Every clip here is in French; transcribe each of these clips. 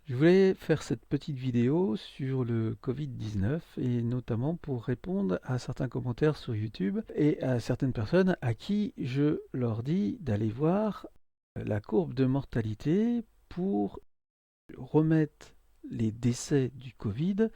Je voulais faire cette petite vidéo sur le Covid-19 et notamment pour répondre à certains commentaires sur YouTube et à certaines personnes à qui je leur dis d'aller voir la courbe de mortalité pour remettre les décès du Covid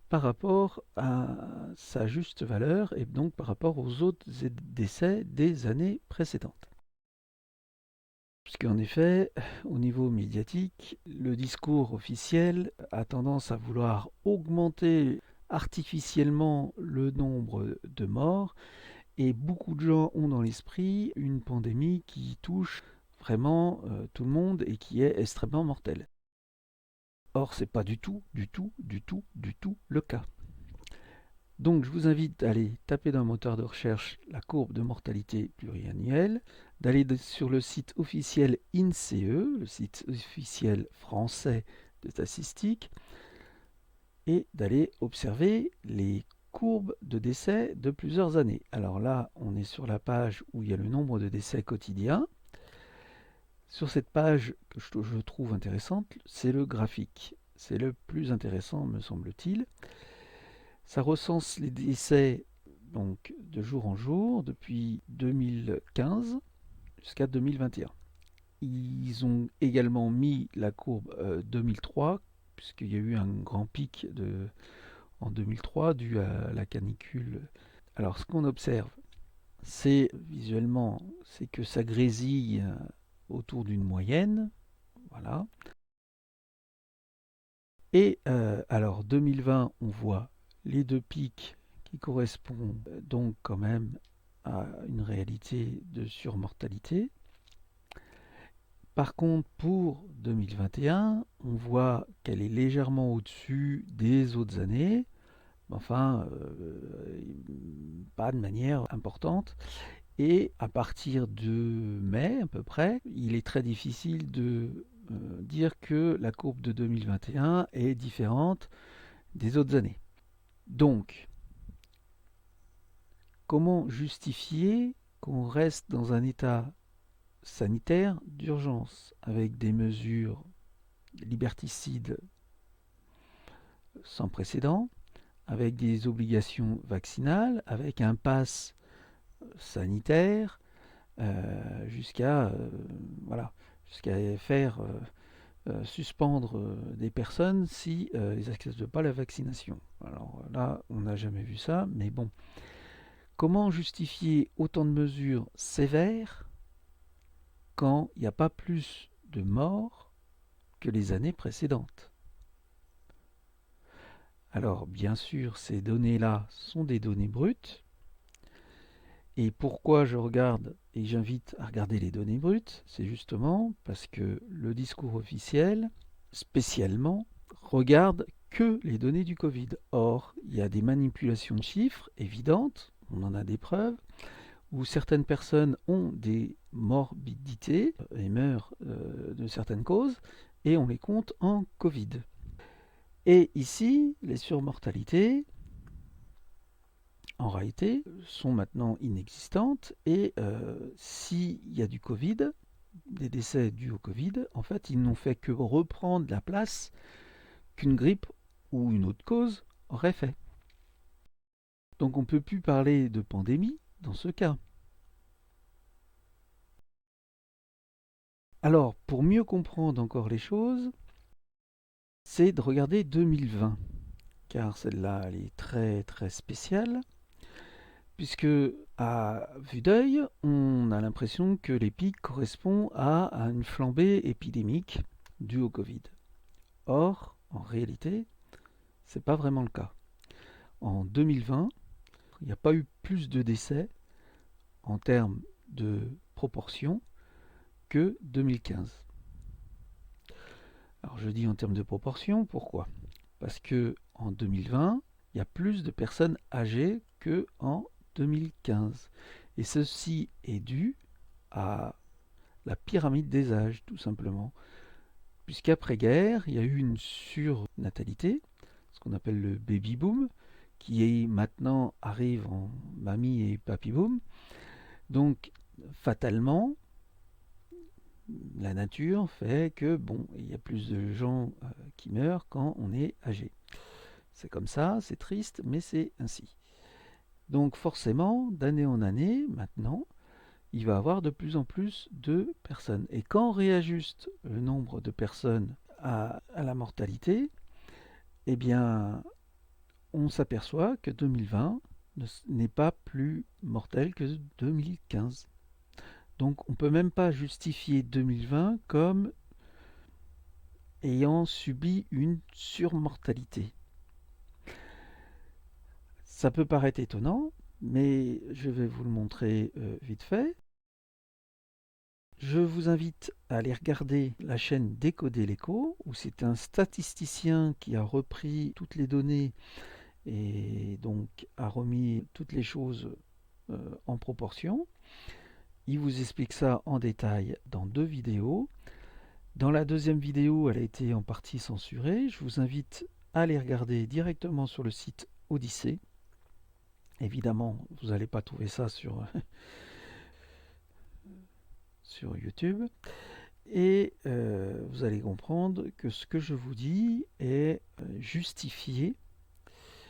par rapport à sa juste valeur et donc par rapport aux autres décès des années précédentes. Puisqu'en effet, au niveau médiatique, le discours officiel a tendance à vouloir augmenter artificiellement le nombre de morts et beaucoup de gens ont dans l'esprit une pandémie qui touche vraiment tout le monde et qui est extrêmement mortelle. Or, c'est pas du tout le cas. Donc je vous invite à aller taper dans le moteur de recherche la courbe de mortalité pluriannuelle, d'aller sur le site officiel INSEE, le site officiel français de statistiques, et d'aller observer les courbes de décès de plusieurs années. Alors là, on est sur la page où il y a le nombre de décès quotidiens. Sur cette page que je trouve intéressante, c'est le graphique. C'est le plus intéressant, me semble-t-il. Ça recense les décès donc de jour en jour depuis 2015 jusqu'à 2021. Ils ont également mis la courbe 2003 puisqu'il y a eu un grand pic en 2003 dû à la canicule. Alors ce qu'on observe, c'est visuellement, c'est que ça grésille autour d'une moyenne, voilà. Et alors 2020, on voit les deux pics qui correspondent donc quand même à une réalité de surmortalité. Par contre, pour 2021, on voit qu'elle est légèrement au-dessus des autres années, mais enfin, pas de manière importante. Et à partir de mai à peu près, il est très difficile de dire que la courbe de 2021 est différente des autres années. Donc, comment justifier qu'on reste dans un état sanitaire d'urgence avec des mesures liberticides sans précédent, avec des obligations vaccinales, avec un pass sanitaire, jusqu'à voilà, jusqu'à faire suspendre des personnes si ils n'acceptent pas la vaccination. Alors là, on n'a jamais vu ça, mais bon. Comment justifier autant de mesures sévères quand il n'y a pas plus de morts que les années précédentes? Alors, bien sûr, ces données-là sont des données brutes. Et pourquoi je regarde et j'invite à regarder les données brutes? C'est justement parce que le discours officiel, spécialement, regarde que les données du Covid. Or, il y a des manipulations de chiffres évidentes, on en a des preuves, où certaines personnes ont des morbidités et meurent de certaines causes, et on les compte en Covid. Et ici, les surmortalités, en réalité, sont maintenant inexistantes, et s'il y a du Covid, des décès dus au Covid, en fait, ils n'ont fait que reprendre la place qu'une grippe ou une autre cause aurait fait. Donc on ne peut plus parler de pandémie dans ce cas. Alors, pour mieux comprendre encore les choses, c'est de regarder 2020, car celle-là, elle est très très spéciale, puisque à vue d'œil, on a l'impression que les pics correspondent à une flambée épidémique due au Covid. Or, en réalité, c'est pas vraiment le cas. En 2020, il n'y a pas eu plus de décès en termes de proportion que 2015. Alors je dis en termes de proportion, pourquoi? Parce que en 2020, il y a plus de personnes âgées qu'en 2015. Et ceci est dû à la pyramide des âges, tout simplement. Puisqu'après-guerre, il y a eu une surnatalité, ce qu'on appelle le baby boom, qui est maintenant arrive en mamie et papy boom. Donc, fatalement, la nature fait que bon, il y a plus de gens qui meurent quand on est âgé. C'est comme ça, c'est triste, mais c'est ainsi. Donc forcément, d'année en année, maintenant, il va y avoir de plus en plus de personnes. Et quand on réajuste le nombre de personnes à la mortalité, eh bien, on s'aperçoit que 2020 n'est pas plus mortel que 2015. Donc on ne peut même pas justifier 2020 comme ayant subi une surmortalité. Ça peut paraître étonnant, mais je vais vous le montrer vite fait. Je vous invite à aller regarder la chaîne Décoder l'écho, où c'est un statisticien qui a repris toutes les données et donc a remis toutes les choses en proportion. Il vous explique ça en détail dans 2 vidéos. Dans la deuxième vidéo, elle a été en partie censurée. Je vous invite à aller regarder directement sur le site Odyssée. Évidemment, vous n'allez pas trouver ça sur YouTube. Et vous allez comprendre que ce que je vous dis est justifié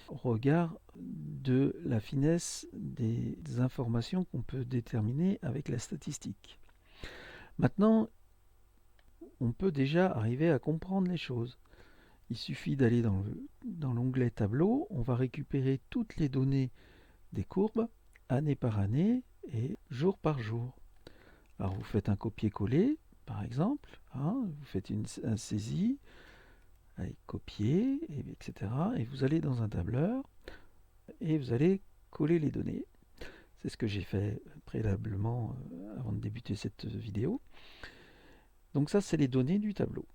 au regard de la finesse des informations qu'on peut déterminer avec la statistique. Maintenant, on peut déjà arriver à comprendre les choses. Il suffit d'aller dans l'onglet tableau, on va récupérer toutes les données des courbes, année par année et jour par jour. Alors vous faites un copier-coller, par exemple, hein, vous faites un saisie, allez, copier, etc. Et vous allez dans un tableur et vous allez coller les données. C'est ce que j'ai fait préalablement avant de débuter cette vidéo. Donc ça, c'est les données du tableau.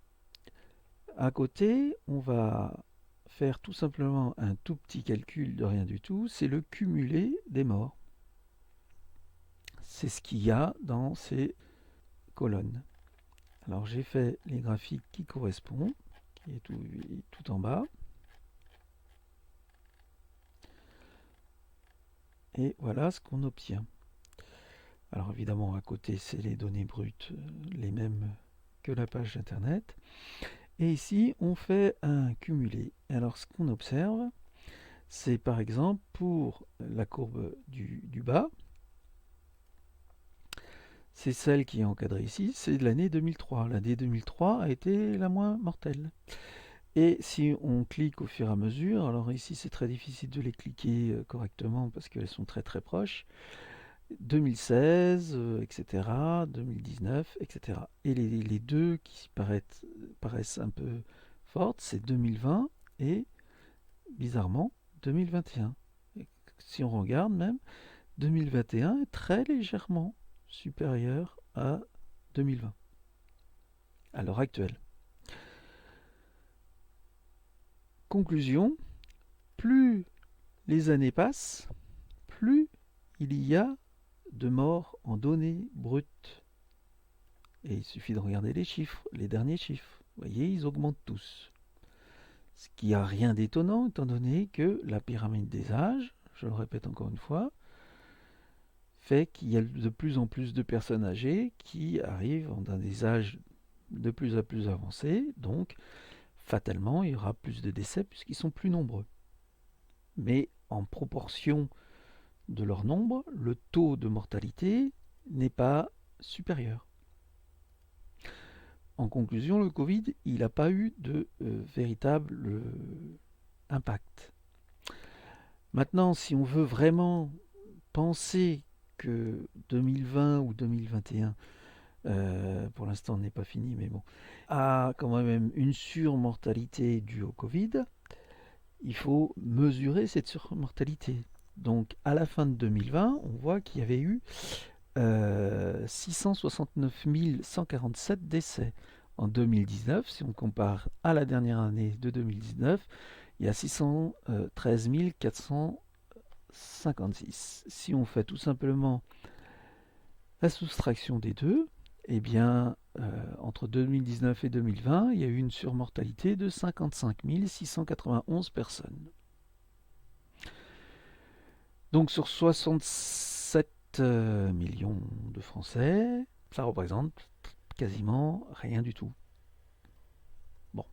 À côté, on va faire tout simplement un tout petit calcul de rien du tout, c'est le cumulé des morts. C'est ce qu'il y a dans ces colonnes. Alors j'ai fait les graphiques qui correspondent, qui est tout en bas. Et voilà ce qu'on obtient. Alors évidemment, à côté, c'est les données brutes, les mêmes que la page d'internet. Et ici, on fait un cumulé. Alors ce qu'on observe, c'est par exemple pour la courbe du bas, c'est celle qui est encadrée ici, c'est de l'année 2003. L'année 2003 a été la moins mortelle. Et si on clique au fur et à mesure, alors ici c'est très difficile de les cliquer correctement parce qu'elles sont très très proches, 2016, etc., 2019, etc. Et les deux qui paraissent un peu fortes, c'est 2020 et, bizarrement, 2021. Et si on regarde même, 2021 est très légèrement supérieur à 2020, à l'heure actuelle. Conclusion, plus les années passent, plus il y a de morts en données brutes. Et il suffit de regarder les chiffres, les derniers chiffres. Vous voyez, ils augmentent tous. Ce qui n'a rien d'étonnant, étant donné que la pyramide des âges, je le répète encore une fois, fait qu'il y a de plus en plus de personnes âgées qui arrivent dans des âges de plus en plus avancés, donc fatalement il y aura plus de décès puisqu'ils sont plus nombreux. Mais en proportion de leur nombre, le taux de mortalité n'est pas supérieur. En conclusion, le Covid, il n'a pas eu de véritable impact. Maintenant, si on veut vraiment penser que 2020 ou 2021, pour l'instant n'est pas fini, mais bon, a quand même une surmortalité due au Covid, il faut mesurer cette surmortalité. Donc à la fin de 2020, on voit qu'il y avait eu 669 147 décès. En 2019, si on compare à la dernière année de 2019, il y a 613 456. Si on fait tout simplement la soustraction des deux, eh bien, entre 2019 et 2020, il y a eu une surmortalité de 55 691 personnes. Donc sur 67 millions de Français, ça représente quasiment rien du tout. Bon,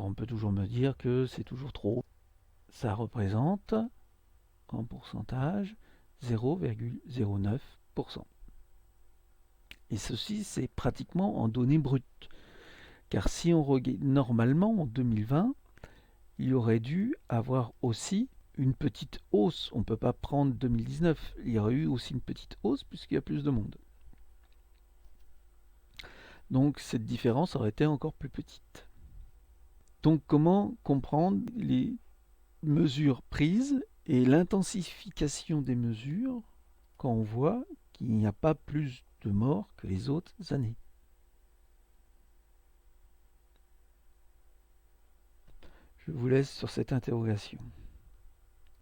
Alors on peut toujours me dire que c'est toujours trop. Ça représente en pourcentage 0,09%. Et ceci, c'est pratiquement en données brutes. Car si on regarde normalement en 2020, il aurait dû avoir aussi une petite hausse. On ne peut pas prendre 2019. Il y aurait eu aussi une petite hausse puisqu'il y a plus de monde. Donc cette différence aurait été encore plus petite. Donc comment comprendre les mesures prises et l'intensification des mesures quand on voit qu'il n'y a pas plus de morts que les autres années? Je vous laisse sur cette interrogation.